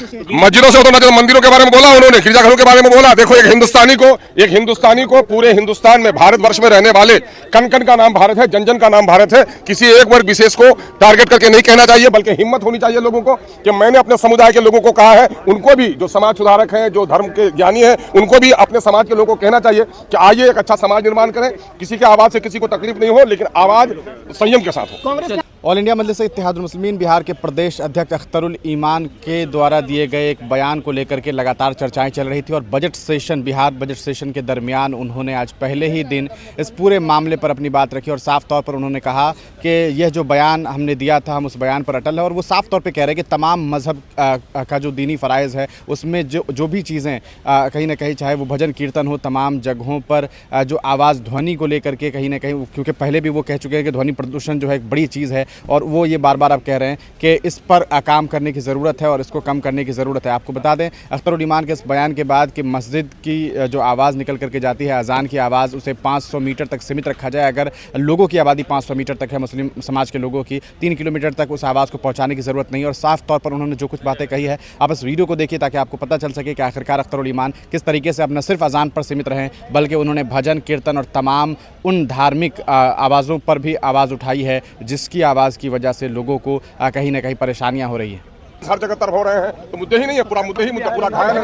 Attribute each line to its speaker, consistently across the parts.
Speaker 1: मस्जिदों से तो मंदिरों के बारे में बोला उन्होंने, गिरजाघरों के बारे में बोला। देखो एक हिंदुस्तानी को पूरे हिंदुस्तान में, भारतवर्ष में रहने वाले कण कण का नाम भारत है, जन जन का नाम भारत है। किसी एक वर्ग विशेष को टारगेट करके नहीं कहना चाहिए, बल्कि हिम्मत होनी चाहिए लोगों को कि मैंने अपने समुदाय के लोगों को कहा है, उनको भी जो समाज सुधारक हैं, जो धर्म के ज्ञानी हैं, उनको भी अपने समाज के लोगों को कहना चाहिए कि आइए एक अच्छा समाज निर्माण करें। किसी के आवाज से किसी को तकलीफ नहीं हो, लेकिन आवाज संयम के साथ हो।
Speaker 2: ऑल इंडिया मजलिस इत्तेहादुल मुस्लिमीन बिहार के प्रदेश अध्यक्ष अख्तरुल ईमान के द्वारा दिए गए एक बयान को लेकर के लगातार चर्चाएं चल रही थी और बिहार बजट सेशन के दरमियान उन्होंने आज पहले ही दिन इस पूरे मामले पर अपनी बात रखी और साफ तौर पर उन्होंने कहा कि यह जो बयान हमने दिया था हम उस बयान पर अटल है। और वो साफ तौर पर कह रहे हैं कि तमाम मजहब का जो दीनी फ़राइज़ है उसमें जो भी चीज़ें कहीं ना कहीं, चाहे वो भजन कीर्तन हो, तमाम जगहों पर जो आवाज़ ध्वनि को लेकर के कहीं ना कहीं, क्योंकि पहले भी वो कह चुके हैं कि ध्वनि प्रदूषण जो है एक बड़ी चीज़ है और वो ये बार बार अब कह रहे हैं कि इस पर काम करने की ज़रूरत है और इसको कम करने की ज़रूरत है। आपको बता दें अख्तरुल ईमान के इस बयान के बाद कि मस्जिद की जो आवाज़ निकल करके जाती है, अजान की आवाज़, उसे 500 मीटर तक सीमित रखा जाए। अगर लोगों की आबादी 500 मीटर तक है, मुस्लिम समाज के लोगों की 3 किलोमीटर तक उस आवाज़ को पहुँचाने की ज़रूरत नहीं है। और साफ तौर पर उन्होंने जो कुछ बातें कही है, आप इस वीडियो को देखिए ताकि आपको पता चल सके कि आखिरकार अख्तरुल ईमान किस तरीके से अब न सिर्फ अजान पर सीमित रहें, बल्कि उन्होंने भजन कीर्तन और तमाम उन धार्मिक आवाज़ों पर भी आवाज़ उठाई है जिसकी आवाज़ की वजह से लोगों को कहीं ना कहीं परेशानियां हो रही हैं।
Speaker 1: हर जगह तरफ हो रहे हैं तो मुद्दे ही नहीं है, पूरा पूरा घायल है।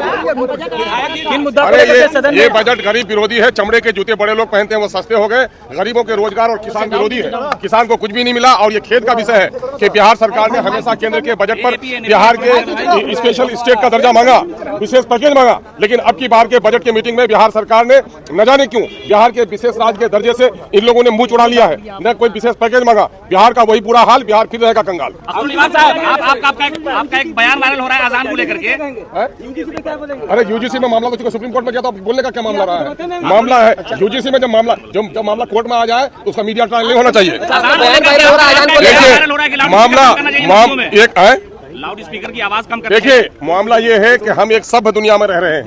Speaker 1: ये बजट गरीब विरोधी है। चमड़े के जूते बड़े लोग पहनते हैं वो सस्ते हो गए, गरीबों के रोजगार और किसान विरोधी है। किसान को कुछ भी नहीं मिला। और ये खेद का विषय है कि बिहार सरकार ने हमेशा केंद्र के बजट पर बिहार के स्पेशल स्टेट का दर्जा मांगा, विशेष पैकेज मांगा, लेकिन अब की बार के बजट की मीटिंग में बिहार सरकार ने न जाने क्यों बिहार के विशेष राज्य के दर्जे से इन लोगों ने मुंह चुरा लिया है, न कोई विशेष पैकेज मांगा। बिहार का वही बुरा हाल, बिहार फिर रहेगा कंगाल।
Speaker 3: आपका एक बयान वायरल हो रहा है अजान को लेकर के।
Speaker 1: अरे यूजीसी में मामला तो सुप्रीम कोर्ट में गया, तो बोलने का क्या मामला रहा है? मामला है यूजीसी में, जब मामला कोर्ट में आ जाए तो उसका मीडिया ट्रायल नहीं होना चाहिए। मामला एक है,
Speaker 3: लाउड स्पीकर की आवाज कम कर।
Speaker 1: देखिए मामला ये है कि हम एक सभ्य दुनिया में रह रहे हैं।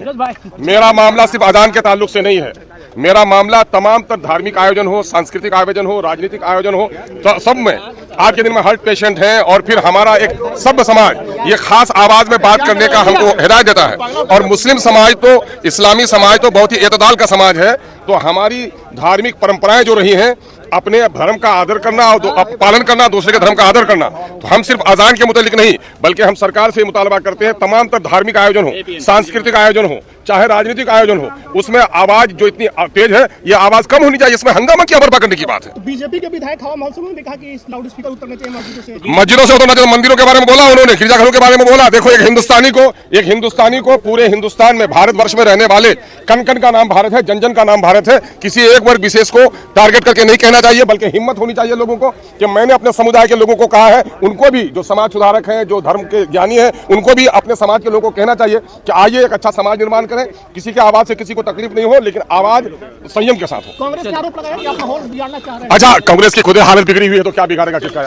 Speaker 1: मेरा मामला सिर्फ अजान के ताल्लुक से नहीं है, मेरा मामला तमाम तर धार्मिक आयोजन हो, सांस्कृतिक आयोजन हो, राजनीतिक आयोजन हो, तो सब में आज के दिन में हार्ट पेशेंट हैं और फिर हमारा एक सभ्य समाज ये खास आवाज में बात करने का हमको हिदायत देता है। और मुस्लिम समाज तो, इस्लामी समाज तो बहुत ही एतदाल का समाज है। तो हमारी धार्मिक परंपराएं जो रही हैं, अपने धर्म का आदर करना और पालन करना, दूसरे के धर्म का आदर करना, तो हम सिर्फ अजान के मुतालिक नहीं बल्कि हम सरकार से मुतालबा करते हैं तमाम तर धार्मिक आयोजन हो, सांस्कृतिक आयोजन हो, चाहे राजनीतिक आयोजन हो, उसमें आवाज जो इतनी तेज है ये आवाज कम होनी चाहिए। इसमें हंगामा क्या बर्पा करने की बात है?
Speaker 4: बीजेपी के विधायक हवा महोत्सव ने देखा कि इस लाउड स्पीकर उतरने चाहिए
Speaker 1: मस्जिदों से तो मंदिरों के बारे में बोला उन्होंने, गिरजाघरों के बारे में बोला। देखो एक हिंदुस्तानी को पूरे हिंदुस्तान में, भारतवर्ष में रहने वाले कण कण का नाम भारत है, जन जन का नाम भारत है। किसी एक वर्ग विशेष को टारगेट करके नहीं कहना चाहिए, बल्कि हिम्मत होनी चाहिए लोगों को कि मैंने अपने समुदाय के लोगों को कहा है, उनको भी जो समाज सुधारक हैं, जो धर्म के ज्ञानी हैं, उनको भी अपने समाज के लोगों को कहना चाहिए कि आइए एक अच्छा समाज निर्माण करें। किसी के आवाज से किसी को तकलीफ नहीं हो, लेकिन आवाज संयम के साथ हो।
Speaker 4: कांग्रेस का आरोप लगाया कि आप माहौल बिगाड़ना चाह रहे हैं।
Speaker 1: अच्छा, कांग्रेस की खुद हालत बिगड़ी हुई है तो क्या बिगाड़ेगा किसका?